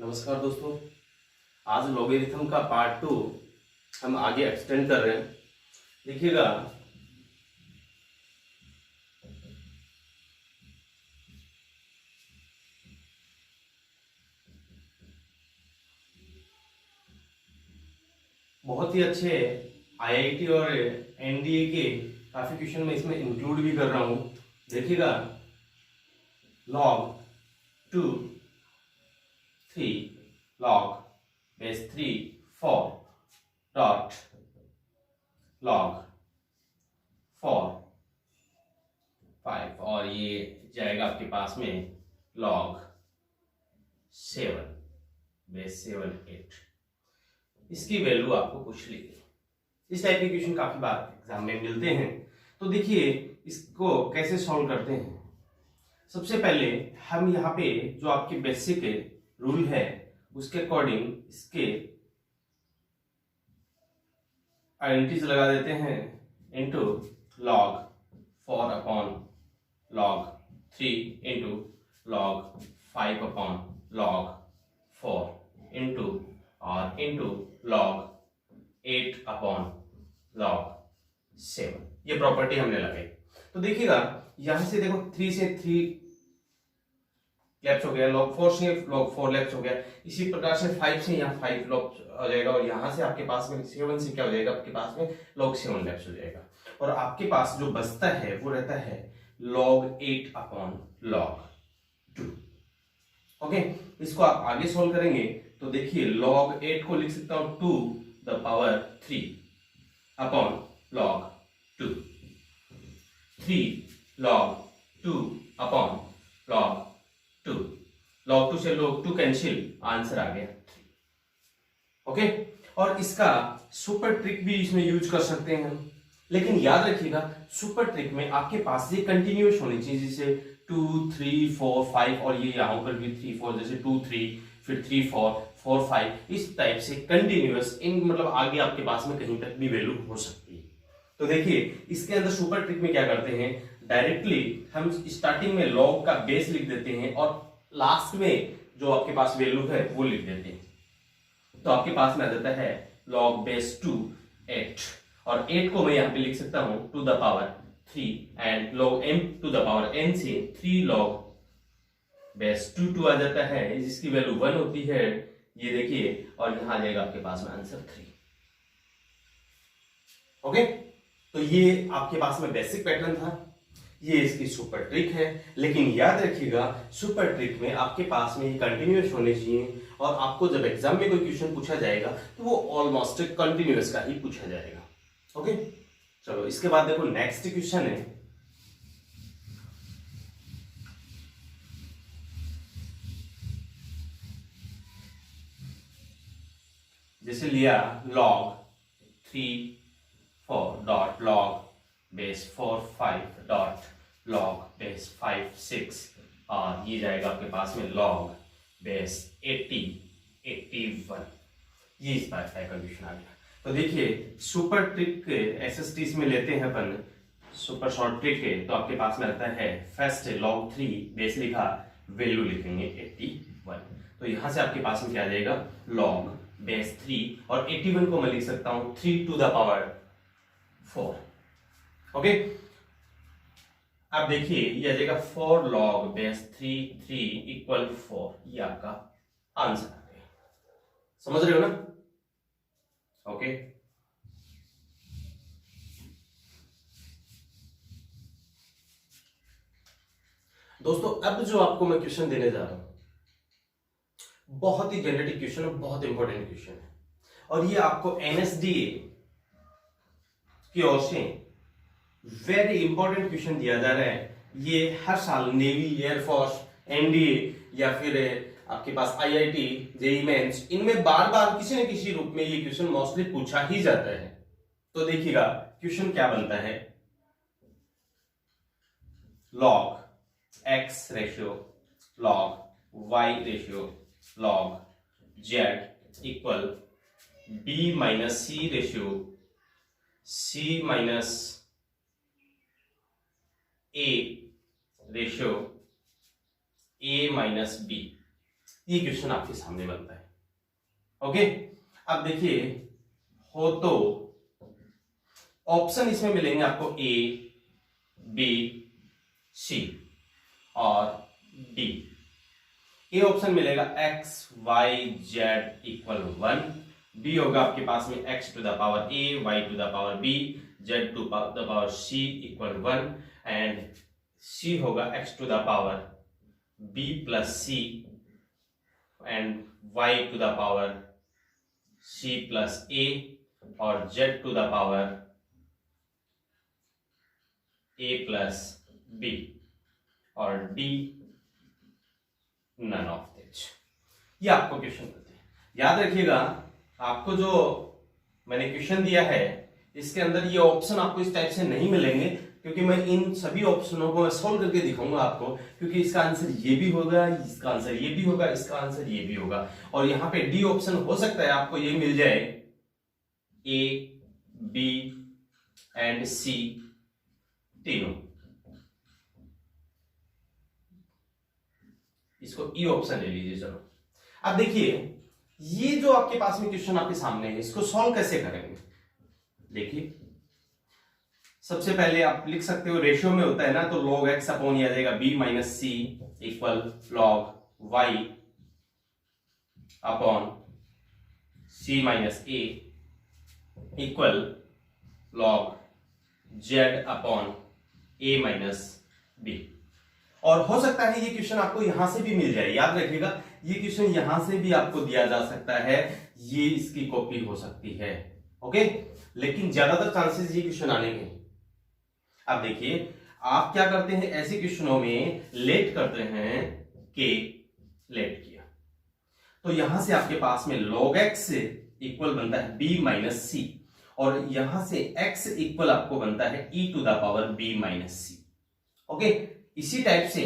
नमस्कार दोस्तों। आज लॉगरिथम का पार्ट 2 हम आगे एक्सटेंड कर रहे हैं। देखिएगा, बहुत ही अच्छे आईआईटी और एनडीए के काफी क्वेश्चन में इसमें इंक्लूड भी कर रहा हूं। देखिएगा, log 2 3 log base 3 4 dot log 4 5 और ये जाएगा आपके पास में लॉग 7 बेस 7 8। इसकी वैल्यू आपको पूछ ली गई। इस टाइप के क्वेश्चन काफी बार एग्जाम में मिलते हैं। तो देखिए, इसको कैसे सॉल्व करते हैं। सबसे पहले हम यहाँ पे जो आपके बेसिक रूल है उसके अकॉर्डिंग इसके आइडेंटिटीज लगा देते हैं into log 4 upon log 3 into log 5 upon log 4 into और इंटू लॉग 8 अपॉन लॉग 7। ये प्रॉपर्टी हमने लगाई। तो देखिएगा, यहां से देखो 3 से 3 लैप्स हो गया, लॉग 4 से लॉग 4 लैप्स हो गया। इसी प्रकार से 5 से यहाँ 5 लॉग हो जाएगा और यहां से आपके पास में 7 से क्या हो जाएगा, आपके पास में लॉग 7 लैप्स हो जाएगा। और आपके पास जो बचता है वो रहता है लॉग 8 अपॉन लॉग 2। ओके, इसको आप आगे सोल्व करेंगे तो देखिए, लॉग 8 को लिख सकता हूं 2 the power 3 upon log 2, 3 log 2 upon log 2। Log 2 से लॉग 2 कैंसिल, आंसर आ गया 3। ओके, और इसका सुपर ट्रिक भी इसमें यूज कर सकते हैं हम। लेकिन याद रखिएगा, सुपर ट्रिक में आपके पास ये कंटिन्यूअस होनी चाहिए, जैसे 2 3 4 5 और ये यहां पर भी 3 4, जैसे 2 3 फिर 3 4 4 5, इस टाइप से कंटिन्यूअस। इन मतलब आगे आपके पास में कहीं तक भी वैल्यू हो सकती है। तो देखिए, इसके अंदर सुपर ट्रिक में क्या करते हैं, डायरेक्टली हम स्टार्टिंग में लॉग का बेस लिख देते हैं और लास्ट में जो आपके पास वैल्यू है वो लिख देते हैं। तो आपके पास में आ जाता है लॉग बेस 2 8 और 8 को मैं यहां पे लिख सकता हूं to the power 3 and log m to the power n से 3 लॉग बेस 2 आ जाता है, जिसकी वैल्यू 1 होती है। ये देखिए, और यहां आ जाएगा आपके पास में आंसर 3। ओके, तो ये आपके पास में बेसिक पैटर्न था, ये इसकी सुपर ट्रिक है। लेकिन याद रखिएगा, सुपर ट्रिक में आपके पास में ये कंटिन्यूअस होने चाहिए और आपको जब एग्जाम में कोई क्वेश्चन पूछा जाएगा तो वो ऑलमोस्ट कंटिन्यूअस का ही पूछा जाएगा। ओके, चलो इसके बाद देखो नेक्स्ट क्वेश्चन है। जैसे लिया log 3 4 dot log base 4 5 dot log base 5 6 और ये जाएगा आपके पास में लॉग बेस 80 81। ये इस टाइप का क्वेश्चन आ गया। तो देखिए, सुपर ट्रिक एसएसटीज में लेते हैं अपन, सुपर शॉर्ट ट्रिक है। तो आपके पास में रहता है फर्स्ट लॉग 3 बेस लिखा, वैल्यू लिखेंगे 81। तो यहां से आपके पास में क्या आ जाएगा, लॉग बेस 3 और 81 को मैं लिख सकता हूं 3 टू द पावर 4। ओके, अब देखिए ये आ जाएगा 4 लॉग बेस 3 3 इक्वल 4। ये आपका आंसर आ गया। समझ रहे हो ना। ओके, दोस्तों अब जो आपको मैं क्वेश्चन देने जा रहा हूं, बहुत ही जेनेटिक क्वेश्चन है, बहुत इंपॉर्टेंट क्वेश्चन है और ये आपको एनएसडीए की ओर से वेरी इंपॉर्टेंट क्वेश्चन दिया जा रहा है। ये हर साल नेवी, एयरफोर्स, एनडीए या फिर आपके पास आईआईटी, जेईई मेंस, इनमें बार बार किसी न किसी रूप में ये क्वेश्चन मोस्टली पूछा ही जाता है। तो देखिएगा क्वेश्चन क्या बनता है, log x ratio log y ratio log z equal b minus c ratio c minus a ratio a minus b। ये क्वेश्चन आपके सामने बनता है। ओके, अब देखिए हो तो ऑप्शन इसमें मिलेंगे आपको ए, बी, सी और डी। ए ऑप्शन मिलेगा x, y, z equal 1, B होगा आपके पास में x to the power a, y to the power b, z to the power c equal 1 and c होगा x to the power b plus c and y to the power c plus a और z to the power a plus b और d none of this. ये आपको question देते हैं। याद रखिएगा, आपको जो मैंने क्वेश्चन दिया है इसके अंदर ये ऑप्शन आपको इस टाइप से नहीं मिलेंगे, क्योंकि मैं इन सभी ऑप्शनों को मैं सोल्व करके दिखाऊंगा आपको, क्योंकि इसका आंसर ये भी होगा, इसका आंसर ये भी होगा, इसका आंसर ये भी होगा। और यहाँ पे डी ऑप्शन हो सकता है आपको ये मिल जाए ए, बी एंड सी तीनों, इसको ई ऑप्शन ले लीजिए। चलो अब देखिए, ये जो आपके पास में क्वेश्चन आपके सामने है इसको सॉल्व कैसे करेंगे। देखिए सबसे पहले आप लिख सकते हो, रेशियो में होता है ना, तो log x अपॉन ये आ जाएगा b minus c equal log y upon c minus a equal log z upon a minus b। और हो सकता है ये क्वेश्चन आपको यहां से भी मिल जाए। याद रखिएगा, ये क्वेश्चन यहां से भी आपको दिया जा सकता है, ये इसकी कॉपी हो सकती है। ओके, लेकिन ज्यादातर चांसेस ये क्वेश्चन आने के। अब देखिए आप क्या करते हैं, ऐसे क्वेश्चनों में लेट करते हैं कि लेट किया, तो यहां से आपके पास में log x इक्वल बनता है b माइनस सी, और यहां से x इक्वल आपको बनता है e to the power b minus c. Okay, इसी टाइप से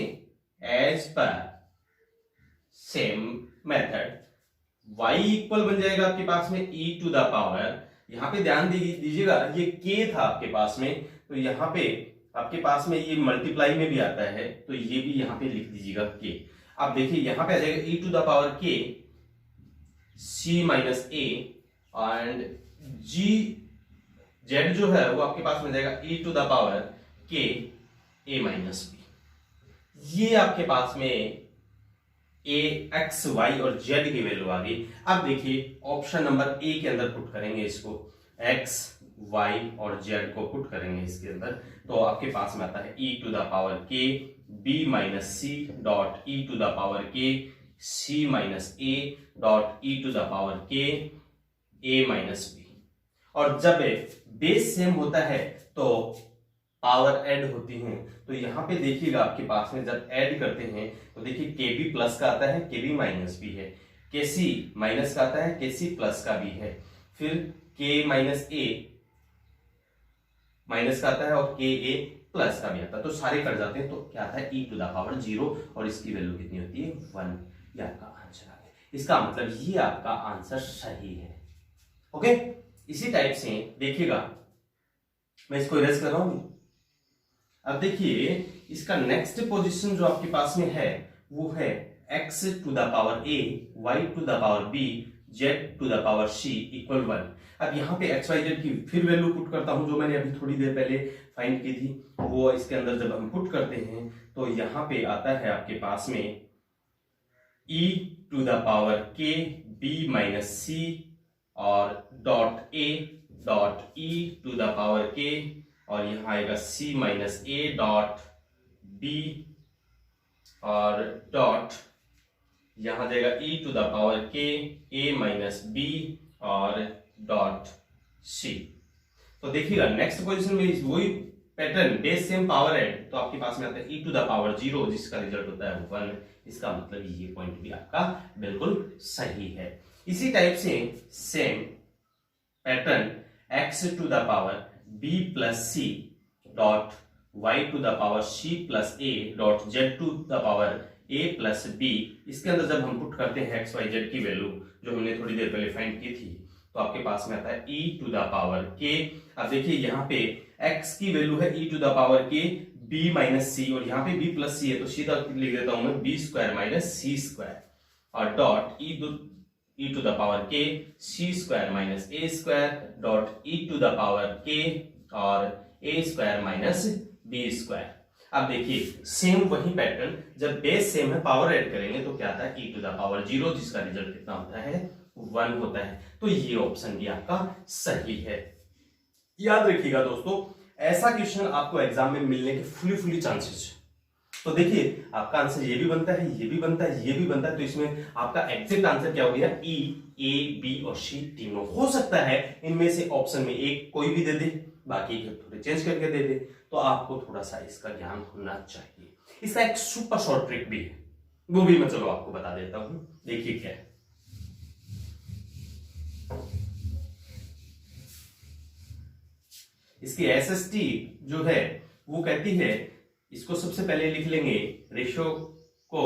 as per same method y equal बन जाएगा आपके पास में e टू द पावर, यहां पे ध्यान दीजिएगा ये k था आपके पास में, तो यहां पे आपके पास में ये मल्टीप्लाई में भी आता है, तो ये भी यहां पे लिख दीजिएगा k। अब देखिए यहां पे आ जाएगा e to the power k c minus a and g z जो है वो आपके पास में जाएगा e to the power k a minus b। ये आपके पास में a, x, y और z की वैल्यू आ गई। अब देखिए ऑप्शन नंबर ए के अंदर पुट करेंगे इसको, x, y और z को पुट करेंगे इसके अंदर, तो आपके पास में आता है e to the power k b minus c dot e to the power k c minus a dot e to the power k a minus b। और जब बेस सेम होता है तो पावर ऐड होती हैं, तो यहां पे देखिएगा आपके पास में जब ऐड करते हैं तो देखिए kb प्लस का आता है, kb माइनस भी है, kc माइनस का आता है, kc प्लस का भी है, फिर k माइनस a माइनस का आता है और ka प्लस का भी आता है, तो सारे कट जाते हैं, तो क्या आता है e टू द पावर 0 और इसकी वैल्यू कितनी होती है 1। ये आपका आंसर आ गया। इसका मतलब ये आपका आंसर सही है। ओके, इसी टाइप से देखिएगा, मैं इसको इरेज कर रहा हूं। अब देखिए इसका नेक्स्ट पोजीशन जो आपके पास में है वो है x to the power a, y to the power b, z to the power c equal 1। अब यहाँ पे x, y, z की फिर वैल्यू पुट करता हूं, जो मैंने अभी थोड़ी देर पहले फाइंड की थी, वो इसके अंदर जब हम पुट करते हैं तो यहाँ पे आता है आपके पास में e to the power k b minus c और dot a dot e to the power k, और यहां आएगा c minus a dot b और डॉट यहां जाएगा e to the power k a minus b और डॉट c। तो देखिएगा नेक्स्ट पोजीशन में वही pattern, base same power add, तो आपके पास में आता है e टू द पावर 0 जिसका रिजल्ट होता है 1। इसका मतलब ये पॉइंट भी आपका बिल्कुल सही है। इसी टाइप से same pattern x to the power b plus c dot y to the power c plus a dot z to the power a plus b, इसके अंदर जब हम पुट करते हैं x, y, z की वैल्यू जो हमने थोड़ी देर पहले फाइंड की थी, तो आपके पास में आता है e to the power k। अब देखिए यहाँ पे x की वैल्यू है e to the power k b minus c, और यहाँ पे b प्लस सी है, तो सीधा लिख देता हूं मैं b square minus c square, और dot e to the power k c square minus a square dot e to the power k और a square minus b square. अब देखिए सेम वही पैटर्न, जब बेस सेम है power add करेंगे तो क्या आता है ई टू द पावर 0, जिसका रिजल्ट कितना होता है 1 होता है। तो ये ऑप्शन भी आपका सही है। याद रखिएगा दोस्तों, ऐसा क्वेश्चन आपको एग्जाम में मिलने के फुली चांसेस। तो देखिए आपका आंसर ये भी बनता है, ये भी बनता है, ये भी बनता है। तो इसमें आपका एग्जैक्ट आंसर क्या हो गया, ई, ए, बी और सी तीनों। हो सकता है इनमें से ऑप्शन में एक कोई भी दे दे, बाकी के थोड़े चेंज करके दे दे। तो आपको थोड़ा सा इसका ज्ञान होना चाहिए। इसका एक सुपर शॉर्ट ट्रिक भी है, वो भी मैं चलो आपको बता देता हूं। देखिए क्या है, इसकी एसएसटी जो है वो कहती है, इसको सबसे पहले लिख लेंगे रेशियो को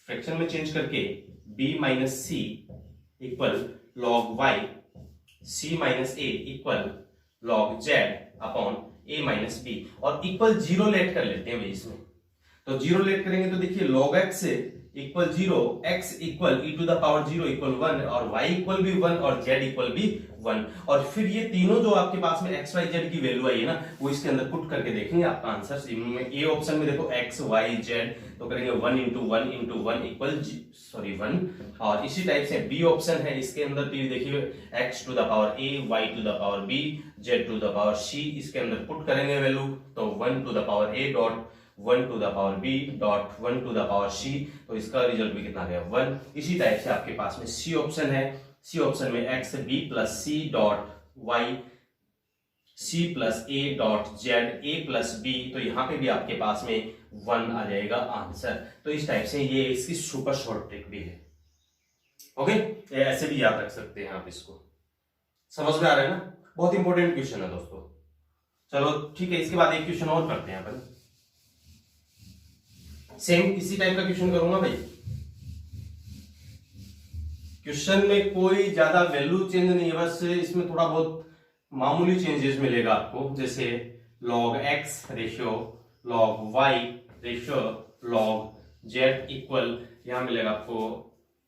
फ्रैक्शन में चेंज करके b minus c equal log y, c minus a equal log z upon a minus b, और इक्वल 0 लेट कर लेते हैं भाई इसमें। तो 0 लेट करेंगे तो देखिए log x equal 0, x equal e to the power 0 equal 1 और y इक्वल भी 1 और z इक्वल भी 1। और फिर ये तीनों जो आपके पास में x y z की वैल्यू आई है ना, वो इसके अंदर पुट करके देखेंगे आपका आंसर। ए ऑप्शन में देखो x y z, तो करेंगे 1 इंटू 1 इंटू 1 इक्वल 1। और इसी टाइप से बी ऑप्शन है, इसके अंदर भी देखिए x to the power a, y to the power b, z to the power c, इसके अंदर पुट करेंगे वैल्यू तो 1 to the power a dot 1 to the power b dot 1 to the power c, तो इसका result भी कितना आ गया 1। इसी टाइप से आपके पास में सी ऑप्शन है, सी ऑप्शन में x b plus c dot y, c plus a dot z, a plus b, तो यहाँ पे भी आपके पास में 1 आ जाएगा आंसर। तो इस टाइप से ये इसकी सुपर शॉर्ट ट्रिक भी है। ओके, ऐसे भी याद रख सकते हैं आप इसको। समझ में आ रहा है ना, बहुत इंपॉर्टेंट क्वेश्चन है दोस्तों। चलो ठीक है, इसके बाद एक क्वेश्चन और करते हैं अपन। सेम इसी टाइप का क्वेश्चन करूंगा भाई। क्वेश्चन में कोई ज्यादा वैल्यू चेंज नहीं है, बस इसमें थोड़ा बहुत मामूली चेंजेस मिलेगा आपको, जैसे log x ratio log y ratio log z equal, यहां मिलेगा आपको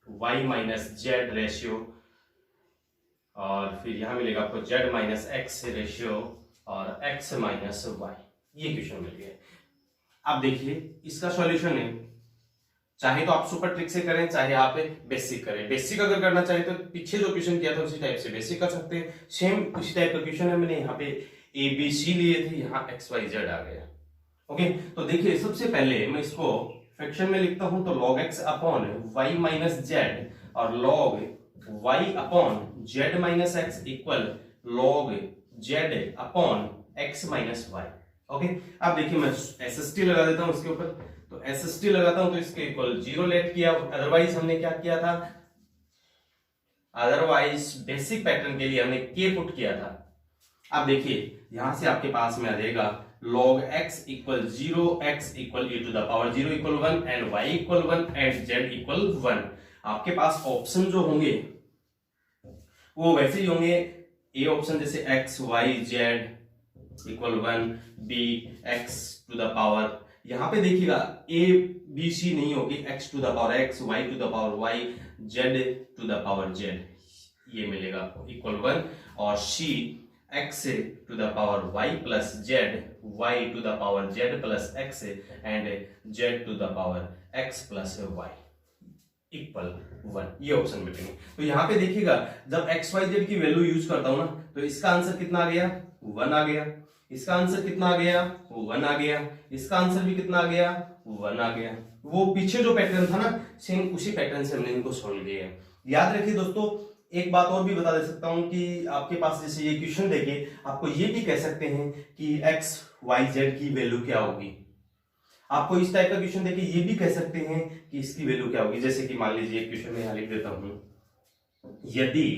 y माइनस z रेशियो, और फिर यहां मिलेगा आपको z माइनस x रेशियो और x माइनस y। ये क्वेश्चन मिल गया। अब देखिए इसका सॉल्यूशन है, चाहे तो आप सुपर ट्रिक से करें, चाहे आप बेसिक करें। बेसिक अगर करना चाहे तो पीछे जो क्वेश्चन किया था उसी टाइप से बेसिक कर सकते हैं। सेम उसी टाइप का क्वेश्चन है, मैंने यहाँ पे ए बी सी लिए थे, यहाँ एक्स वाई जेड आ गया। ओके, तो देखिए सबसे पहले मैं इसको फ्रैक्शन में लिखता हूं, तो log x upon y minus Z और log y upon z minus x equal log z upon x minus y। Okay, अब देखिए मैं एसएसटी लगा देता हूं इसके ऊपर, तो एसएसटी लगाता हूं तो इसके इक्वल 0 लेट किया। अदरवाइज हमने क्या किया था, अदरवाइज बेसिक पैटर्न के लिए हमने k पुट किया था। अब देखिए यहां से आपके पास में आ जाएगा log x equal 0, x equal e to the power 0 equal 1 and y equal 1 and z equal 1। आपके पास ऑप्शन जो होंगे वो वैसे ही होंगे, ए ऑप्शन जैसे x y z equal 1, b x to the power, यहां पे देखिएगा a b c नहीं होगी, x to the power x, y to the power y, z to the power z, ये मिलेगा आपको इक्वल 1, और c x to the power y plus z, y to the power z plus x and z to the power x plus y equal 1। ये option मिलेंगे। तो यहाँ पे देखिएगा जब x y z की वैल्यू यूज करता हूं ना, तो इसका आंसर कितना आ गया 1 आ गया, इसका आंसर कितना आ गया 1 आ गया, इसका आंसर भी कितना आ गया 1 आ गया। वो पीछे जो पैटर्न था ना, सेम उसी पैटर्न से हमने इनको सोल्व किया है। याद रखिए दोस्तों, एक बात और भी बता दे सकता हूं कि आपके पास जैसे ये क्वेश्चन देके आपको ये भी कह सकते हैं कि x y z की वैल्यू क्या होगी। आपको इस टाइप का क्वेश्चन देके ये भी कह सकते हैं कि इसकी वैल्यू क्या होगी। जैसे कि मान लीजिए क्वेश्चन में यहां लिख देता हूं, यदि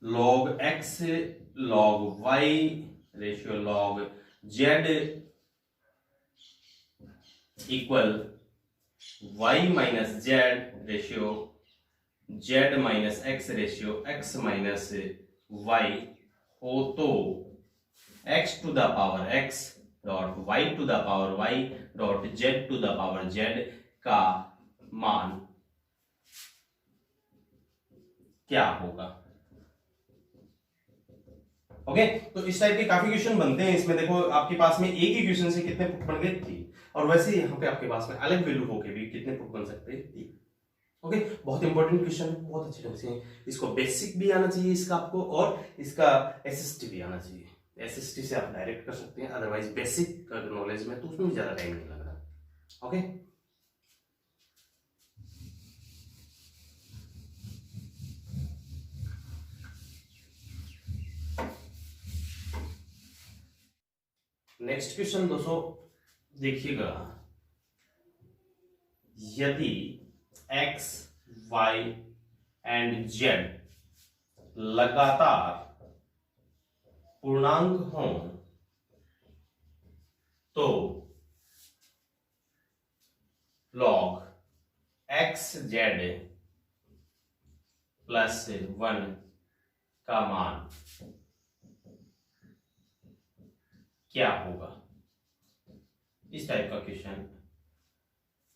log x log y ratio log z equal y minus z ratio z minus x ratio x minus y हो, तो x to the power x dot y to the power y dot z to the power z का मान क्या होगा। Okay, तो इस type के काफी क्वेश्चन बनते हैं इसमें। देखो आपके पास में एक ही क्वेश्चन से कितने पुट बन गए, 3, और वैसे यहाँ पे आपके पास में अलग वैल्यू होके भी कितने पुट बन सकते हैं, 3। ओके, बहुत इंपॉर्टेंट क्वेश्चन है, बहुत अच्छे ढंग से इसको बेसिक भी आना चाहिए इसका आपको, और इसका एसएसटी भी आना चाहिए। एसएसटी से आप डायरेक्ट कर सकते हैं, अदरवाइज बेसिक नॉलेज में तो उसमें ज्यादा टाइम नहीं लग रहा। ओके, नेक्स्ट क्वेश्चन दोस्तों देखिएगा, यदि x, y एंड z लगातार पूर्णांक हों तो log xz प्लस 1 का मान क्या होगा। इस टाइप का क्वेश्चन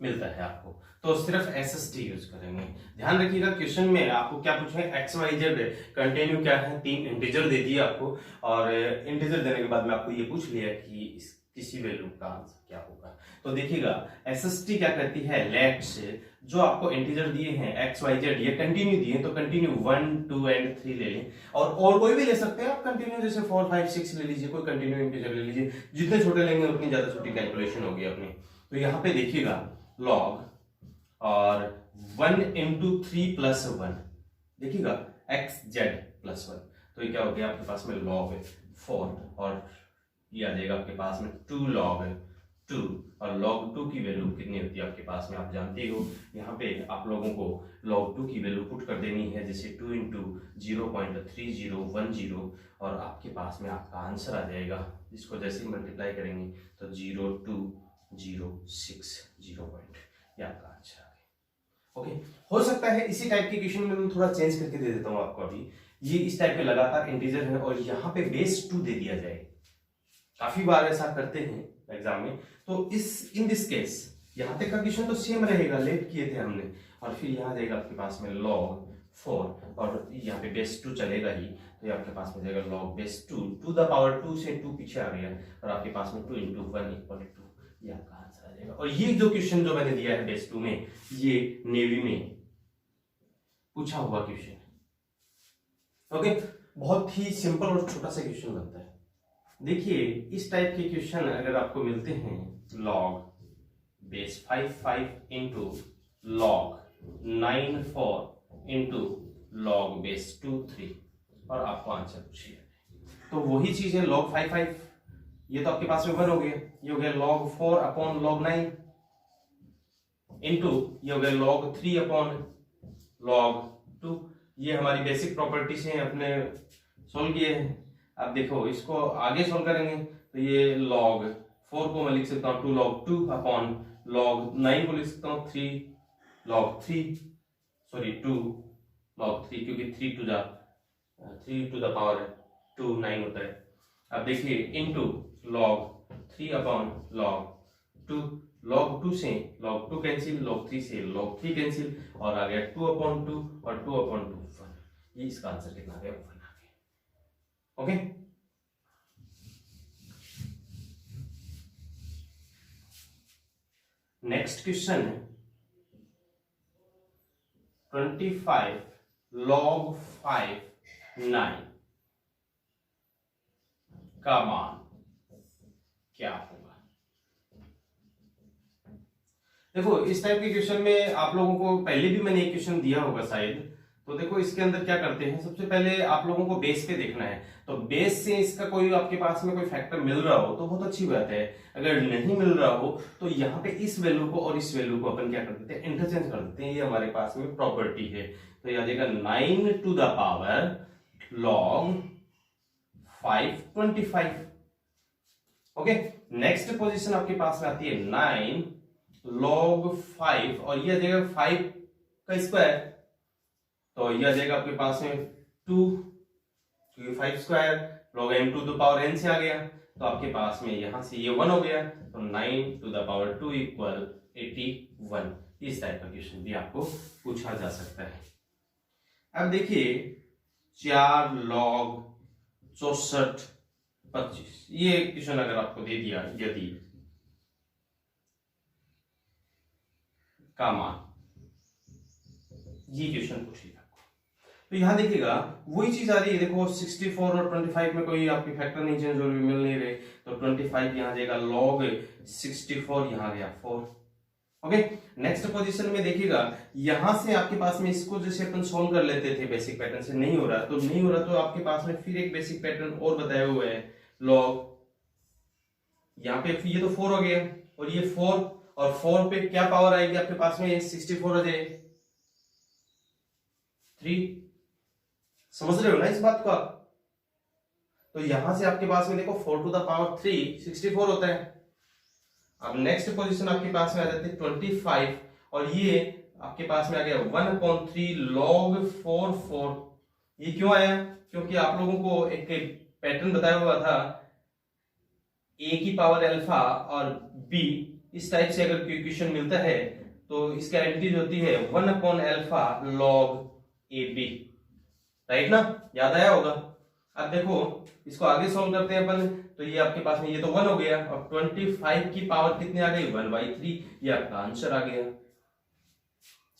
मिलता है आपको, तो सिर्फ एसएसटी यूज करेंगे। ध्यान रखिएगा क्वेश्चन में आपको क्या पूछा है, एक्स वाई जेड कंटिन्यू क्या है, 3 इंटीजर दे दिए आपको, और इंटीजर देने के बाद में आपको ये पूछ लिया कि किसी वैल्यू का आंसर क्या होगा। तो देखिएगा एसएसटी क्या कहती है, लेट्स जो आपको इंटीजर दिए हैं एक्स वाई जेड, ये कंटिन्यू दिए तो कंटिन्यू 1 2 एंड 3 ले लें, और कोई भी ले सकते हैं आप कंटिन्यू, जैसे 4 5 6 ले लीजिए, कोई कंटिन्यू इंटीजर ले लीजिए, जितने छोटे लेंगे उतनी ज्यादा छोटी कैलकुलेशन होगी अपनी। तो यहाँ पे देखिएगा लॉग और 1 इंटू 3 प्लस 1, देखिएगा एक्स जेड प्लस 1, तो ये क्या हो गया आपके पास में लॉग 4, और ये आ जाएगा आपके पास में 2 log 2, और log 2 की वैल्यू कितनी होती है आपके पास में आप जानते हो। यहाँ पे आप लोगों को log 2 की वैल्यू पुट कर देनी है, जैसे 2 इंटू 0.3010, और आपके पास में आपका आंसर आ जाएगा, इसको जैसे ही मल्टीप्लाई करेंगे तो 0.2060 पॉइंट, ये आपका आंसर आ गया। ओके, हो सकता है इसी टाइप के क्वेश्चन में मैं थोड़ा चेंज करके दे देता हूँ आपको। अभी ये इस टाइप के लगातार इंटीजर है और यहाँ पे बेस 2 दे दिया जाए, काफी बार ऐसा करते हैं एग्जाम में। तो इन दिस केस यहां तक का क्वेश्चन तो सेम रहेगा, लेट किए थे हमने, और फिर यहाँ जाएगा आपके पास में log 4, और यहाँ पे बेस 2 चलेगा ही, तो ये आपके पास में जाएगा log base 2 to the power 2 से 2 पीछे आ गया, और आपके पास में 2 इंटू 1 इक्वल 2, ये आपका आंसर आ जाएगा। और ये जो क्वेश्चन जो मैंने दिया है बेस 2 में, ये नेवी में पूछा हुआ क्वेश्चन है। ओके, बहुत ही सिंपल और छोटा सा क्वेश्चन बनता है। देखिए इस टाइप के क्वेश्चन अगर आपको मिलते हैं, log base 5 into log 9 into log base 2 3, और आपको आंसर पूछिए, तो वही चीज है log 5, ये तो आपके पास में 1 हो गया, ये हो गया log 4 अपॉन log 9 इंटू ये हो गया log 3 अपॉन log 2। ये हमारी बेसिक प्रॉपर्टीज हैं, अपने सोल्व किए हैं। अब देखो इसको आगे सोल्व करेंगे तो ये log 4 को मैं लिख सकता हूँ 2 log 2 अपॉन log 9 को लिख सकता हूँ 3 log 3, सॉरी 2 log 3, क्योंकि 3 टू द पावर 2 9 होता है। अब देखिए into log 3 upon log 2, log 2 से log 2 कैंसिल, log 3 से log 3 कैंसिल, और आ गया 2 अपॉन 2 और 2 अपॉन 2 1। ये इसका आंसर कितना आ गया, 1 आ गया। ओके, नेक्स्ट क्वेश्चन है 25 log 5 9 का मान क्या होगा। देखो इस टाइप के क्वेश्चन में आप लोगों को पहले भी मैंने एक क्वेश्चन दिया होगा शायद, तो देखो इसके अंदर क्या करते हैं, सबसे पहले आप लोगों को बेस पे देखना है, तो बेस से इसका कोई आपके पास में कोई फैक्टर मिल रहा हो तो बहुत अच्छी बात है, अगर नहीं मिल रहा हो तो यहाँ पे इस वैल्यू को और इस वैल्यू को अपन क्या कर देते हैं, इंटरचेंज कर देते हैं, ये हमारे पास में प्रॉपर्टी है। तो ये आ जाएगा 9 to the power log 525। Okay, next position आपके पास में आती है 9 log 5, और ये आ जाएगा 5 का स्क्वायर, तो ये आ जाएगा आपके पास में 2, क्योंकि 5 square log m to the power n से आ गया, तो आपके पास में यहां से ये 1 हो गया, तो 9 टू द पावर 2 इक्वल 81। इस टाइप का क्वेश्चन भी आपको पूछा जा सकता है। अब देखिए 4 log 64 25, ये क्वेश्चन अगर आपको दे दिया यदि का मान, ये क्वेश्चन पूछ लिया आपको, तो यहां देखिएगा वही चीज आ रही है। देखो 64 और 25 में कोई आपकी फैक्टर नहीं चेंज हो रही, मिल नहीं रहे, तो 25 यहां जाएगा log 64, यहां गया 4। ओके, नेक्स्ट पोजीशन में देखिएगा यहां से आपके पास में इसको जैसे अपन सोल्व कर लेते थे बेसिक पैटर्न से, नहीं हो रहा तो आपके पास में फिर एक बेसिक पैटर्न और बताए हुए है log, यहाँ पे ये तो 4 हो गया और ये 4, और 4 पे क्या पावर आएगी आपके पास में, 64 हो जाए 3। समझ रहे हो ना इस बात को आप? तो यहां से आपके पास में देखो 4 टू द पावर 3 64 होता है। अब नेक्स्ट पोजीशन आपके पास में आ जाती है 25, और ये आपके पास में आ गया 1/3 log 4। ये क्यों आया? क्योंकि आप लोगों को एक पैटर्न बताया हुआ था a की पावर अल्फा और b, इस टाइप से अगर क्वेश्चन मिलता है तो इसकी आइडेंटिटी होती है 1/अल्फा log ab, राइट ना? याद आया होगा। अब देखो इसको आगे सॉल्व करते हैं अपन, तो ये आपके पास में ये तो 1 हो गया, और 25 की पावर कितनी आ गई, 1/3, ये आपका आंसर आ गया।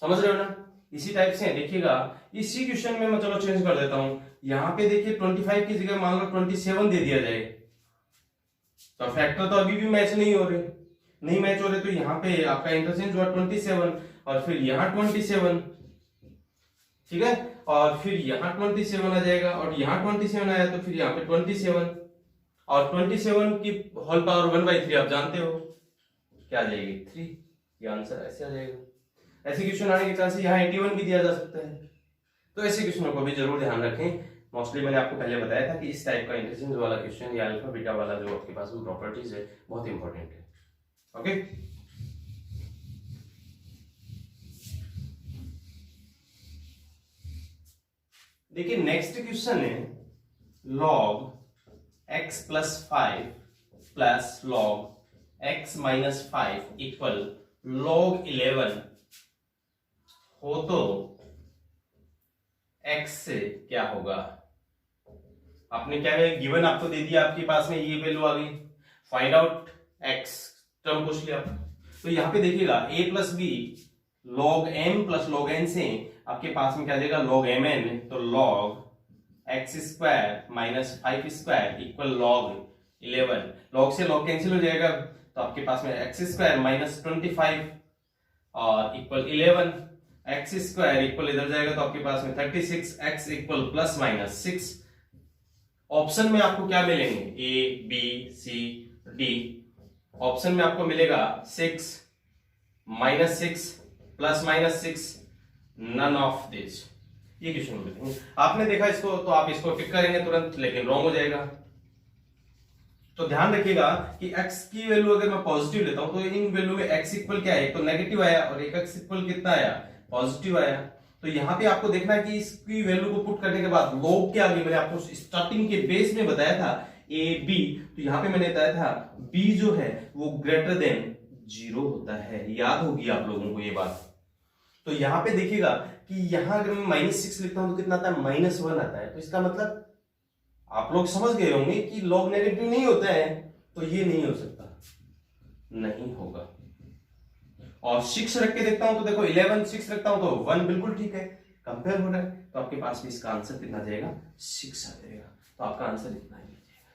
समझ रहे हो ना? इसी टाइप से देखिएगा इसी क्वेश्चन में मैं चलो चेंज कर देता हूं, यहां पे देखिए 25 की जगह मान लो 27 दे दिया जाए, तो फैक्टर तो अभी भी मैच नहीं हो रहे, तो यहाँ पे आपका इंटरचेंज हुआ 27, और फिर यहाँ 27, ठीक है, और फिर यहाँ 27 आ जाएगा, और यहाँ 27 आया तो फिर यहाँ पे 27, और 27 की होल पावर 1/3 आप जानते हो क्या आ जाएगी, 3। ये आंसर ऐसे आ जाएगा। ऐसे क्वेश्चन आने के चांसेस यहाँ 81 भी दिया जा सकता है, तो ऐसे क्वेश्चनों को भी जरूर ध्यान रखें। मोस्टली मैंने आपको पहले बताया था कि इस टाइप का इंटरचेंज वाला क्वेश्चन या अल्फा बीटा वाला जो आपके पास में प्रॉपर्टीज है बहुत इंपॉर्टेंट है। ओके, देखिए नेक्स्ट क्वेश्चन है log x plus 5 plus log x minus 5 equal log 11 हो तो x से क्या होगा। आपने क्या है गिवन आपको दे दिया, आपके पास में ये वैल्यू आ गई, फाइंड आउट x टर्म पूछ लिया। तो यहां पे देखिएगा a plus b log m plus log n से आपके पास में क्या जाएगा log mn, तो log x square minus 5 square equal log 11, log से log कैंसिल हो जाएगा, तो आपके पास में x स्क्वायर माइनस 25 और इक्वल 11, x स्क्वायर इक्वल इधर जाएगा तो आपके पास में 36, x equal plus minus 6। Option में आपको क्या मिलेंगे, a b c d, option में आपको मिलेगा 6 minus 6 plus minus 6, none of this, ये क्वेश्चन में मिलेंगे। आपने देखा इसको तो आप इसको टिक करेंगे तुरंत, लेकिन रॉन्ग हो जाएगा। तो ध्यान रखिएगा कि x की वैल्यू अगर मैं पॉजिटिव लेता हूं तो इन वैल्यू में x इक्वल क्या है, एक तो नेगेटिव आया और एक x इक्वल कितना आया, पॉजिटिव आया। तो यहाँ पे आपको देखना है कि इसकी वैल्यू को पुट करने के बाद log क्या आ गई, मैंने आपको स्टार्टिंग के बेस में बताया था a b, तो यहाँ पे मैंने बताया था b जो है वो ग्रेटर देन 0 होता है, याद होगी आप लोगों को ये बात। तो यहाँ पे देखिएगा कि यहाँ अगर मैं -6 लिखता हूं तो कितना आता है, -1 आता है, तो इसका मतलब आप लोग समझ गए होंगे कि log नेगेटिव नहीं होता है, तो ये नहीं हो सकता, नहीं होगा। और 6 रख के देखता हूं तो देखो 11, 6 रखता हूं तो 1 बिल्कुल ठीक है, कंपेयर हो रहा है, तो आपके पास भी इसका आंसर कितना जाएगा, 6 आ जाएगा, तो आपका आंसर इतना ही आ जाएगा।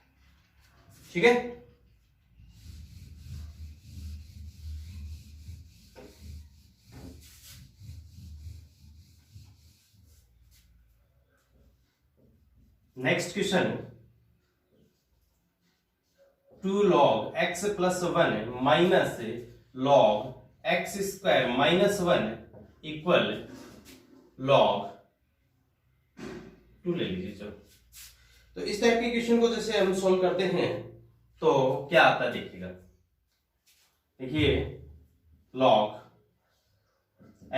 ठीक है, next question 2 log x plus 1 minus log x square minus 1 equal log 2 ले लीजिए। चलो, तो इस टाइप के क्वेश्चन को जैसे हम सॉल्व करते हैं तो क्या आता है देखिएगा, देखिए log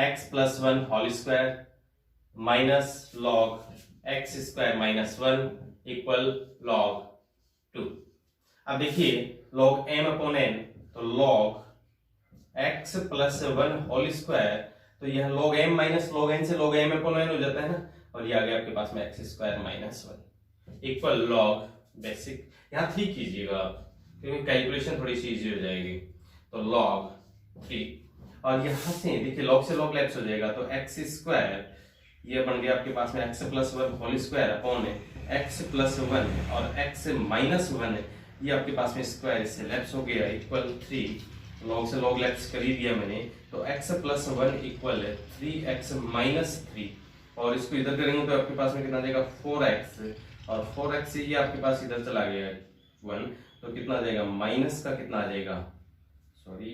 x plus 1 whole square minus log x square minus 1 equal log 2। अब देखिए log m अपॉन n, तो log x plus 1 whole square, तो यह log m minus log n से log m अपॉन n हो जाता है ना, और ये आ गया आपके पास में x square minus 1 equal log basic, यहाँ 3 कीजिएगा आप क्योंकि कैलकुलेशन थोड़ी सी इजी हो जाएगी। तो लॉग 3 और यहाँ से देखिए लॉग से लॉग लैप्स हो जाएगा तो एक्स स्क्वायर ये बन गया आपके पास में x plus 1 whole square upon x plus 1 और एक्स माइनस 1 ये आपके पास में स्क्वायर इससे लैप्स हो गया इक्वल 3, लॉग से लॉग लैप्स कर ही दिया मैंने। तो x plus 1 equal 3x minus 3 और इसको इधर करेंगे तो आपके पास में कितना जाएगा 4x और 4x से ये आपके पास इधर चला गया 1 तो कितना आ जाएगा माइनस का कितना आ जाएगा, सॉरी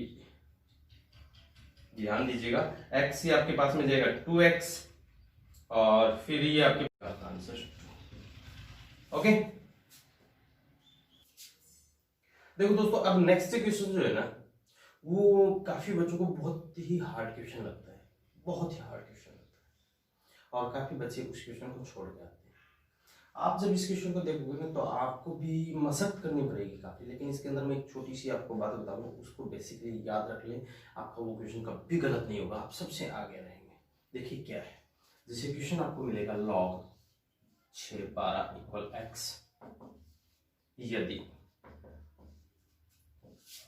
ध्यान दीजिएगा, x ये आपके पास में जाएगा 2x और फिर ये आपके पास आंसर। ओके देखो दोस्तों, अब नेक्स्ट क्वेश्चन जो है ना वो काफी बच्चों को बहुत ही हार्ड क्वेश्चन लगता है, बहुत ही हार्ड क्वेश्चन लगता है और काफी बच्चे उस क्वेश्चन को छोड़ जाते हैं। आप जब इस क्वेश्चन को देखोगे ना तो आपको भी मशक्कत करनी पड़ेगी काफी, लेकिन इसके अंदर मैं एक छोटी सी आपको बात बताऊंगा, उसको बेसिकली याद रख लें, आपका वो क्वेश्चन कभी गलत नहीं होगा, आप सबसे आगे रहेंगे। देखिए क्या है, जैसे क्वेश्चन आपको मिलेगा लॉग 6/12 इक्वल x, यदि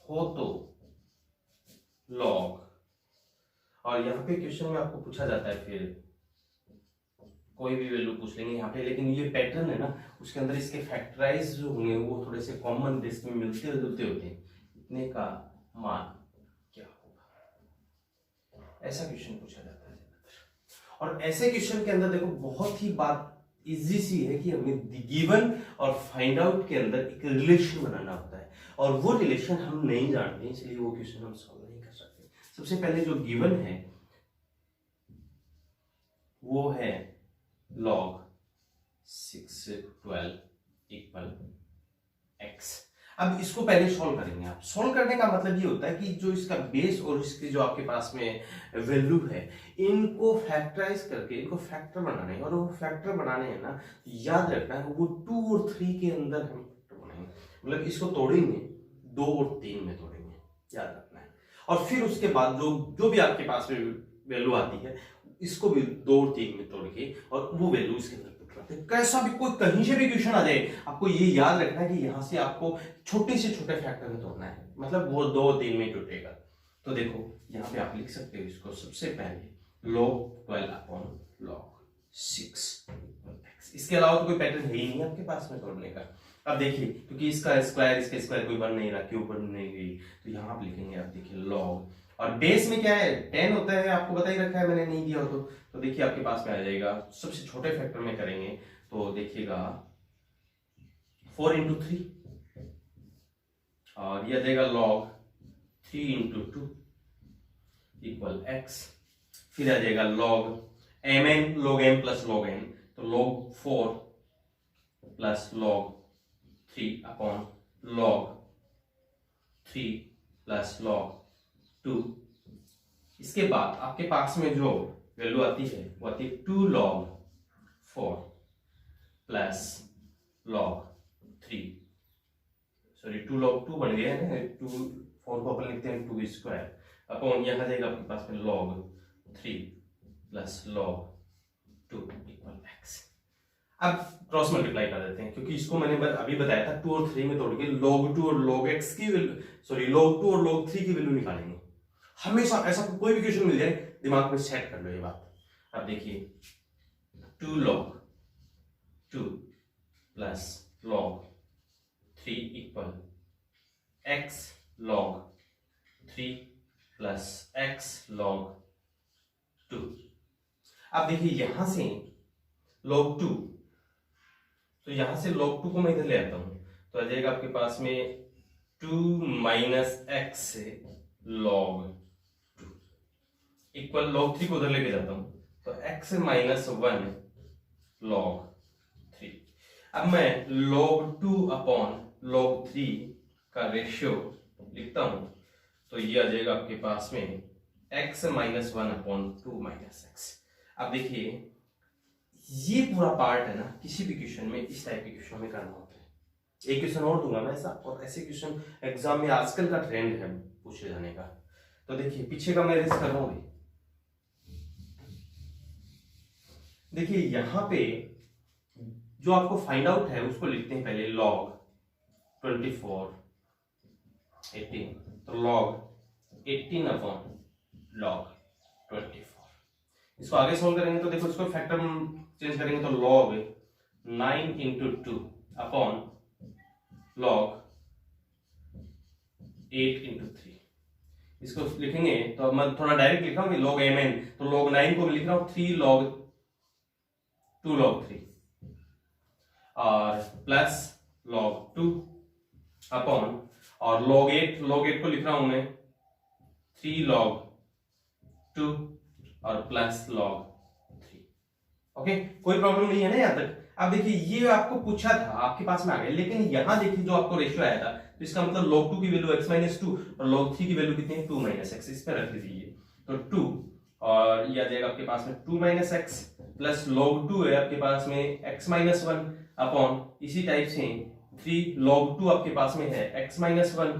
हो तो लॉग, और यहाँ पे क्वेश्चन में आपको पूछा जाता है फिर कोई भी वैल्यू पूछ लेंगे यहाँ पे, लेकिन ये पैटर्न है ना उसके अंदर इसके फैक्टराइज जो होंगे वो थोड़े से कॉमन बेस में मिलते जुलते होते हैं, इतने का मान क्या होगा, ऐसा क्वेश्चन पूछा जाता है ज्यादातर। और ऐसे क्वेश्चन के अंदर देखो बहुत ही बात इजी सी है कि हमें गिवन और फाइंड आउट के अंदर एक रिलेशन बनाना होता है और वो रिलेशन हम नहीं जानते इसलिए वो क्वेश्चन हम सॉल्व नहीं कर सकते। सबसे पहले जो गिवन है वो है log 6/12 इक्वल x। अब इसको पहले सॉल्व करेंगे। आप सॉल्व करने का मतलब ये होता है कि जो इसका बेस और इसकी जो आपके पास में वैल्यू है इनको फैक्टराइज करके इनको फैक्टर बनाना है, और वो फैक्टर बनाने हैं ना याद रखना है वो 2 और 3 के अंदर हम फैक्टर बनाएंगे, मतलब इसको तोड़ेंगे 2 और 3 में तोड़ेंगे, याद रखना है। और फिर उसके बाद जो भी आपके पास में वैल्यू आती है इसको भी 2 और 3 में तोड़ के और वो वैल्यू इसके अंदर पुट करते हैं। कैसा भी कोई कहीं से भी क्वेश्चन आ जाए आपको ये याद रखना है कि यहाँ से आपको छोटे से छोटे फैक्टर में तोड़ना है, मतलब वो 2 और 3 में टूटेगा। तो देखो यहाँ पे आप लिख सकते हो इसको, सबसे पहले log 12 अपॉन log 6 इसके अलावा तो कोई पैटर्न है ही नहीं आपके पास में तोड़ने का। अब देखिए क्योंकि इसका स्क्वायर इसके स्क्वायर कोई बन नहीं रहा, क्यों बन नहीं गई, तो यहाँ आप लिखेंगे, आप देखिए log और बेस में क्या है 10 होता है, आपको बता ही रखा है मैंने, नहीं दिया हो तो देखिए आपके पास में आ जाएगा। सबसे छोटे फैक्टर में करेंगे तो देखिएगा 4 into 3 और यह देगा log 3 into 2 इक्वल x, फिर आ जाएगा log mn log m plus log n, तो log 4 plus log 3 upon log 3 plus log 2। इसके बाद आपके पास में जो वैल्यू आती है वो आती है 2 log 4 plus log 3, sorry 2 log 2 बन गया है, 2 4 को अपन लिखते हैं 2 स्क्वायर अपॉन यहाँ जाएगा आपके पास में log 3 plus log 2 equal x। अब क्रॉस मल्टीप्लाई कर देते हैं क्योंकि इसको मैंने अभी बताया था 2 और 3 में तोड़ के log 2 और log x की वैल्यू, सॉरी log 2 और log 3 की वैल्यू निकालेंगे। हमेशा ऐसा कोई भी क्वेश्चन मिल जाए दिमाग में सेट कर लो ये बात। अब देखिए 2 log 2 plus log 3 equal x log 3 plus x log 2। अब देखिए यहां से log 2, तो यहां से log 2 को मैं इधर ले आता हूं तो आ जाएगा आपके पास में 2 माइनस x से log 2 इक्वल log 3 को उधर लेके जाता हूं तो x माइनस 1 log 3। अब मैं log 2 अपॉन log 3 का रेशियो लिखता हूं तो ये आ जाएगा आपके पास में x minus 1 upon 2 minus x। अब देखिए ये पूरा पार्ट है ना किसी भी क्वेश्चन में इस टाइप के क्वेश्चन में करना होता है। एक क्वेश्चन और दूंगा मैं ऐसा, और ऐसे क्वेश्चन एग्जाम में आजकल का ट्रेंड है पूछे जाने का। तो देखिए पीछे का मैं रेस कर रहा हूं, देखिए यहां पे जो आपको फाइंड आउट है उसको लिखते हैं पहले log 24 18, तो log 18 अपॉन log 24। इसको आगे सोल्व करेंगे तो देखो इसको फैक्टर चेंज करेंगे तो log 9 into 2 upon log 8 into 3। इसको लिखेंगे तो मैं थोड़ा डायरेक्ट लिख रहा हूँ log mn, तो log 9 को लिख रहा हूँ 3 log 2 log 3 और प्लस log 2 अपॉन और log 8 को लिख रहा हूं मैं 3 log 2 और प्लस log 3। ओके, कोई प्रॉब्लम नहीं है ना यहां तक। अब देखिए ये आपको पूछा था, आपके पास में आ गया, लेकिन यहां देखिए जो आपको रेशियो आया था, तो इसका मतलब log 2 की वैल्यू x - 2 और log 3 की वैल्यू कितनी है 2 - x। इस पे रख दीजिए तो 2 और ये आ जाएगा आपके पास में 2 - x प्लस log 2 है आपके पास में x - 1 अपॉन इसी टाइप से 3 log 2 आपके पास में है x - 1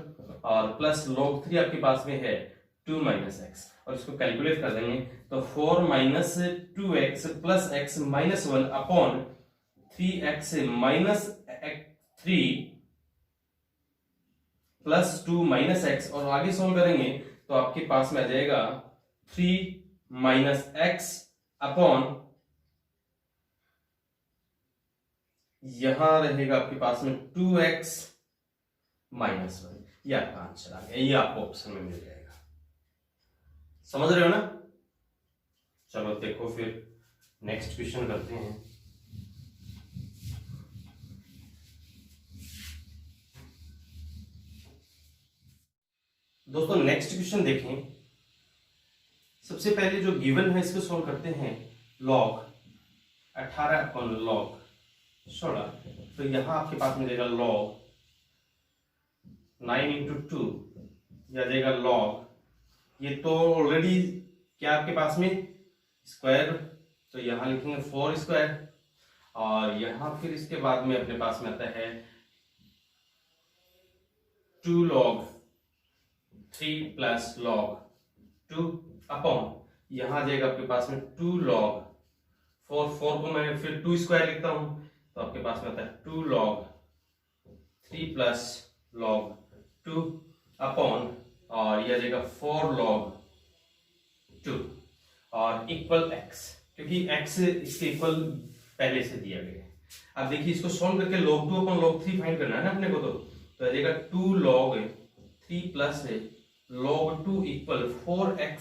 और प्लस log 3 आपके पास में है 2 - x और इसको कैलकुलेट कर देंगे तो 4 - 2x plus x - 1 upon 3x - 3 plus 2 - x और आगे सोल्व करेंगे तो आपके पास में आ जाएगा 3 - x अपॉन यहां रहेगा आपके पास में 2x - 1। ये आपका आंसर आ गया, ये आपको ऑप्शन में मिल जाएगा। समझ रहे हो ना? चलो देखो फिर नेक्स्ट क्वेश्चन करते हैं। दोस्तों नेक्स्ट क्वेश्चन देखें। सबसे पहले जो गिवन है इसको सॉल्व करते हैं। log 18 अपॉन log 16, तो यहां आपके पास मिलेगा log 9 इंटू 2, यह आ जाएगा log, ये तो ऑलरेडी क्या आपके पास में स्क्वायर, तो यहां लिखेंगे 4 स्क्वायर और यहां फिर इसके बाद में अपने पास में आता है 2 log 3 प्लस log 2 अपॉन यहां आ जाएगा आपके पास में 2 log 4 को मैं फिर 2 स्क्वायर लिखता हूं तो आपके पास में आता है 2 log 3 प्लस log 2 अपॉन और यह आ जाएगा 4 log 2 और इक्वल x, क्योंकि x इसके इक्वल पहले से दिया गया है। अब देखिए इसको सॉल्व करके log 2 अपॉन log 3 फाइंड करना है ना अपने को, तो आ जाएगा 2 log 3 plus log 2 equal 4x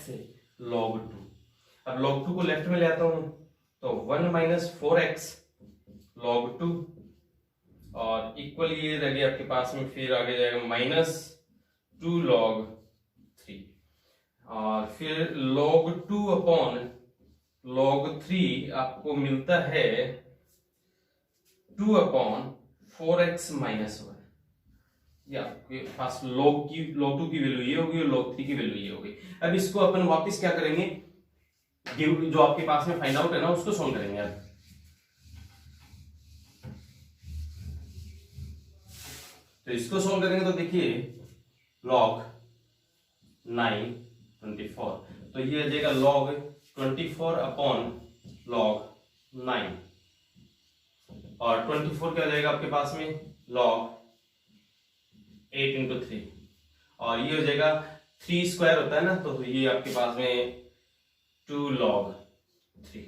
log 2। अब log 2 को लेफ्ट में ले आता हूं तो 1 माइनस 4x log 2 और इक्वल ये रह गया आपके पास में, फिर आगे जाएगा माइनस 2 log 3 और फिर log 2 अपॉन log 3 आपको मिलता है 2 अपॉन 4x माइनस 1। या आपके पास log 2 की वैल्यू ये होगी और log 3 की वैल्यू ये होगी। अब इसको अपन वापस क्या करेंगे, जो आपके पास में फाइंड आउट है ना उसको सॉल्व करेंगे। अब तो इसको सॉल्व करेंगे तो देखिए log 9 24, तो ये आ जाएगा log 24 अपॉन log 9 और 24 क्या आ जाएगा आपके पास में log 8 इंटू 3 और ये हो जाएगा 3 स्क्वायर होता है ना, तो ये आपके पास में 2 log 3।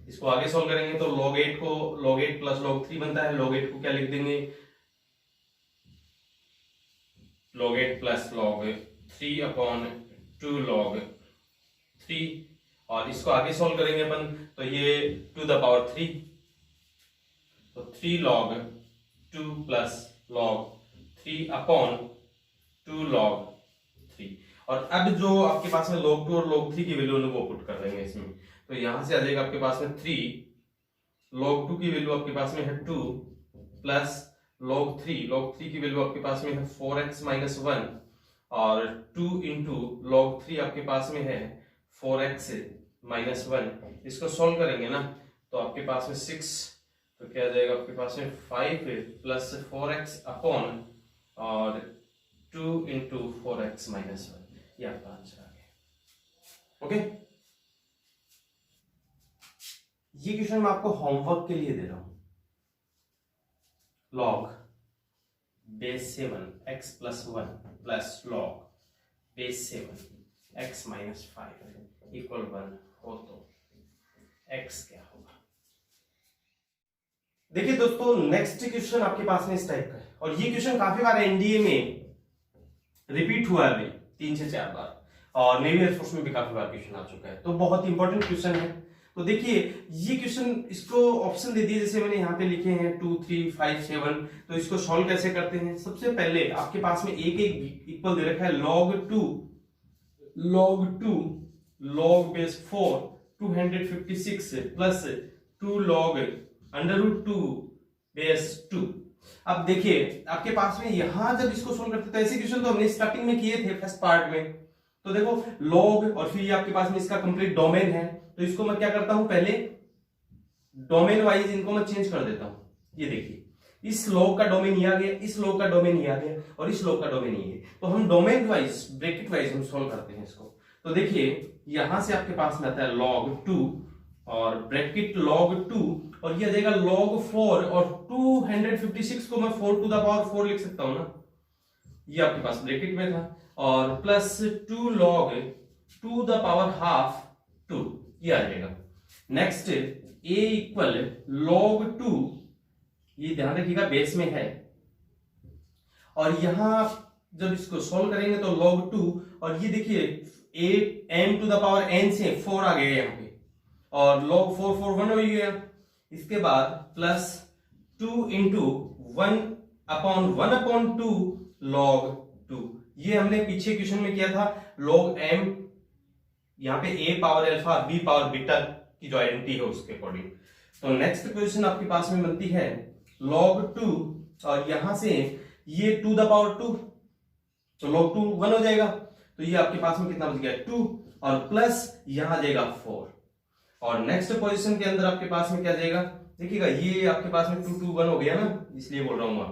इसको आगे सॉल्व करेंगे तो log 8 को log 8 प्लस log 3 बनता है। log 8 को क्या लिख देंगे log 8 plus log 3 upon 2 log 3 और इसको आगे सॉल्व करेंगे अपन तो ये टू द पावर 3, तो 3 log 2 plus log 3 upon 2 log 3 और अब जो आपके पास में log 2 और log 3 की वैल्यू है वो पुट कर देंगे इसमें, तो यहां से आ जाएगा आपके पास में 3 log 2 की वैल्यू आपके पास में है 2 प्लस log 3 की वैल्यू आपके पास में है 4x माइनस 1 और 2 इंटू log 3 आपके पास में है 4x माइनस 1। इसको सॉल्व करेंगे ना तो आपके पास में 6, तो क्या आ जाएगा आपके पास में 5 प्लस 4x अपॉन और 2 इंटू 4x माइनस 1। ये आपका आंसर आ गया। ओके, ये क्वेश्चन मैं आपको होमवर्क के लिए दे रहा हूं। Log base 7 x plus 1 plus log base 7 x minus 5 equal 1 हो तो x क्या होगा। देखिए दोस्तों, नेक्स्ट क्वेश्चन आपके पास में इस टाइप का है, और ये क्वेश्चन काफी बार एनडीए में रिपीट हुआ है भाई, 3 से 4 बार, और नेवी एयरफोर्स में भी काफी बार क्वेश्चन आ चुका है, तो बहुत इंपॉर्टेंट क्वेश्चन है। तो देखिए ये क्वेश्चन, इसको ऑप्शन दे दिए जैसे मैंने यहाँ पे लिखे हैं 2 3 5 7। तो इसको सॉल्व कैसे करते हैं? सबसे पहले आपके पास में एक इक्वल दे रखा है log 2 log base 4 256 plus 2 log √2 base 2। अब देखिए आपके पास में यहां जब इसको सोल्व करते तो ऐसे क्वेश्चन तो हमने स्टार्टिंग में किए थे फर्स्ट पार्ट में। तो देखो log और फिर ये आपके पास में इसका कंप्लीट डोमेन है, तो इसको मैं क्या करता हूं, पहले डोमेन वाइज इनको मैं चेंज कर देता हूं। ये देखिए इस log का डोमेन ये आ गया, इस log का डोमेन ये आ गया, और इस log का डोमेन ये है। तो हम डोमेन वाइज ब्रैकेट वाइज हम सोल्व करते हैं इसको। तो देखिए यहां से आपके पास में आता है log 2 और ब्रैकेट log 2, और ये आ जाएगा log 4, और 256 को मैं 4 टू द पावर 4 लिख सकता हूं ना, ये आपके पास ब्रैकेट में था, और plus 2 log to the power half 2, ये आ जाएगा। नेक्स्ट a इक्वल log 2, ये ध्यान रखिएगा बेस में है, और यहां जब इसको सॉल्व करेंगे तो log 2, और ये देखिए n to the power n से 4 आ गया यहाँ पे, और log 4 4 1 हो गया। इसके बाद प्लस 2 इंटू 1/2 log 2, ये हमने पीछे क्वेश्चन में किया था log m, यहाँ पे a power alpha b power beta की जो आइडेंटिटी है उसके अकॉर्डिंग। तो नेक्स्ट क्वेश्चन आपके पास में बनती है log 2, और यहां से ये 2 द पावर 2, तो log 2 1 हो जाएगा, तो ये आपके पास में कितना बच गया 2, और प्लस यहां आ जाएगा 4, और नेक्स्ट पोजीशन के अंदर आपके पास में क्या जाएगा, देखिएगा ये आपके पास में 2 2 1 हो गया ना, इसलिए बोल रहा हूं मैं।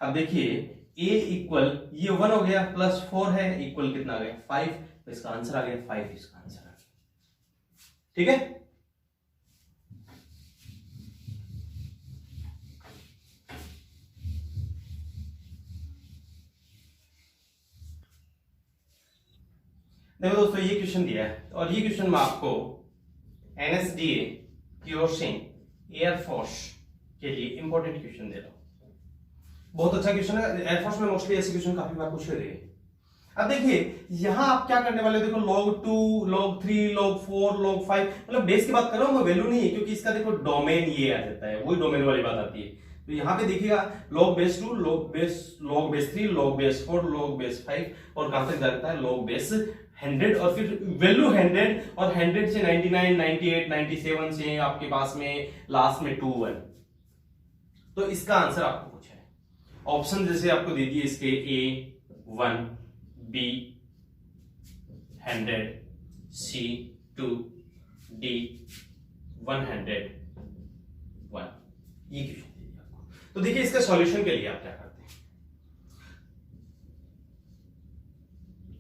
अब देखिए a इक्वल ये 1 हो गया, प्लस 4 है, इक्वल कितना आ गया 5, तो इसका आंसर आ गया 5, इसका आंसर आ गया। ठीक है, देखो दोस्तों ये क्वेश्चन दिया है, और ये क्वेश्चन मैं आपको NSDA की ओर से एयरफोर्स के लिए इंपॉर्टेंट क्वेश्चन दे रहा हूं। बहुत अच्छा क्वेश्चन है, एयरफोर्स में मोस्टली ऐसे क्वेश्चन काफी बार पूछे गए। अब देखिए यहां आप क्या करने वाले हो, देखो log 2 log 3 log 4 log 5, मतलब बेस की बात कर रहा हूं मैं, वैल्यू नहीं है, क्योंकि इसका देखो डोमेन ये आ जाता है, वही डोमेन वाली बात आती है। तो यहाँ पे देखिएगा log base 2 log base 3 log base 4 log base 5, और कहां तक जाता है log बेस 100, और फिर वैल्यू 100, और 100 से 99 98 97 से आपके पास में लास्ट में 2 1। तो इसका आंसर आपको पूछा है, ऑप्शन जैसे आपको दे दिए इसके A 1 B 100 C 2 D 101, ये क्वेश्चन दे दिया आपको। तो देखिए इसका सॉल्यूशन के लिए आप क्या करते हैं,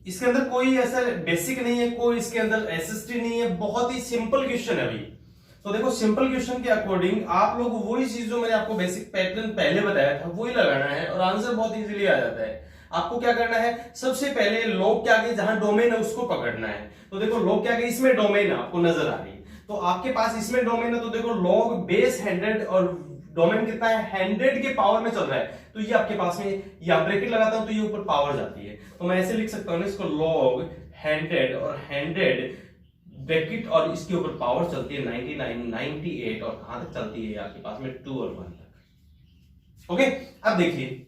इसके अंदर कोई ऐसा बेसिक नहीं है, कोई इसके अंदर एसएसटी नहीं है, बहुत ही सिंपल क्वेश्चन है भाई। तो देखो सिंपल क्वेश्चन के अकॉर्डिंग आप लोग वही चीज जो मैंने आपको बेसिक पैटर्न पहले बताया था वही लगाना है, और आंसर बहुत इजीली आ जाता है। आपको क्या करना है, सबसे पहले log के आगे जहां डोमेन है उसको पकड़ना है। तो देखो log के आगे इसमें डोमेन है, आपको नजर आ रही है, तो आपके पास इसमें डोमेन है, तो देखो log बेस 100, और डोमेन कितना है 100 के पावर में चल रहा है, तो ये आपके पास में, या ब्रैकेट लगाता हूं तो ये ऊपर पावर जाती है, तो मैं ऐसे लिख सकता हूं इसको log 100 और 100 ब्रैकेट, और इसके ऊपर पावर चलती है 99 98, और कहां तक चलती है आपके पास में 2 और 1 तक। ओके, अब देखिए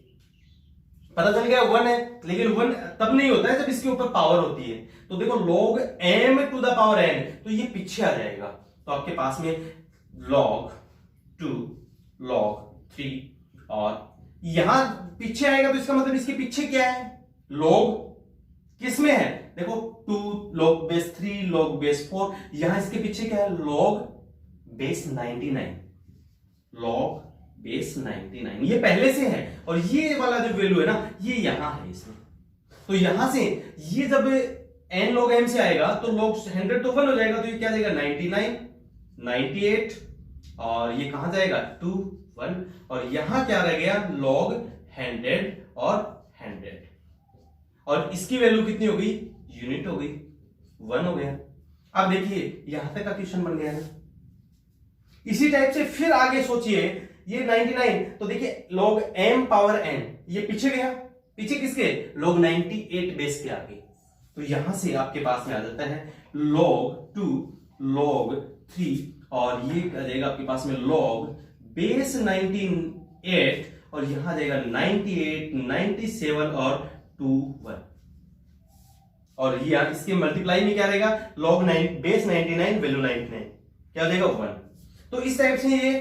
पता चल गया 1 है, लेकिन 1 तब नहीं होता है जब इसके ऊपर पावर होती है। तो देखो log m to the power n, तो ये पीछे आ जाएगा, तो आपके पास में log 2 log 3, और यहां पीछे आएगा, तो इसका मतलब इसके पीछे क्या है, log किस में है, देखो 2 log बेस 3 log बेस 4, यहां इसके पीछे क्या है log बेस 99, log बेस 99, ये पहले से है, और ये वाला जो वैल्यू है ना ये यहां है इसमें। तो यहां से ये जब n log m से आएगा तो log 100 तो 1 हो जाएगा, तो ये क्या आ जाएगा 99 98 और ये कहां जाएगा 2 1, और यहां क्या रह गया लॉग 100 और 100, और इसकी वैल्यू कितनी हो गई यूनिट हो गई 1 हो गया। अब देखिए यहां तक का क्वेश्चन बन गया ना। इसी टाइप से फिर आगे सोचिए, ये 99 तो देखिए log m पावर n ये पीछे गया, पीछे किसके log 98 बेस के आगे, तो यहां से आपके पास में आ जाता है log 2 log 3 और ये आ जाएगा आपके पास में log बेस 98 और यहां आ जाएगा 98 97 और 2 1, और ये इसके मल्टीप्लाई में क्या रहेगा log 9 बेस 99 वैल्यू 99 क्या हो जाएगा 1। तो इस टाइप से ये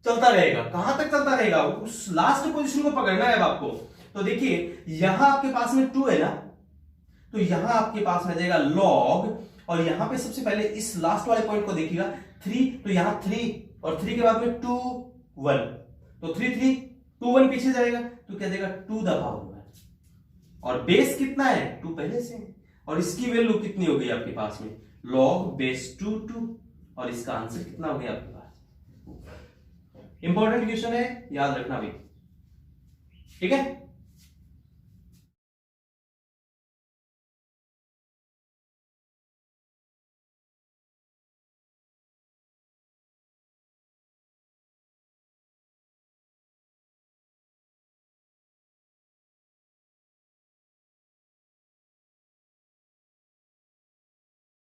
चलता रहेगा, कहां तक चलता रहेगा उस लास्ट पोजीशन को पकड़ना है अब आपको। तो देखिए यहां आपके पास में 2 है ना, तो यहां आपके पास में जाएगा log, और यहां पे सबसे पहले इस लास्ट वाले पॉइंट को देखिएगा 3, तो यहां 3 और 3 के बाद में 2 1, तो 3 3 2 1 पीछे जाएगा तो क्या जाएगा 2 द पावर 1, और बेस कितना है 2 पहले से है, और इसकी वैल्यू कितनी हो गई आपके पास में log बेस 2 2, और इसका आंसर कितना हो गया आपके पास। इंपॉर्टेंट क्वेश्चन है, याद रखना भाई, ठीक है।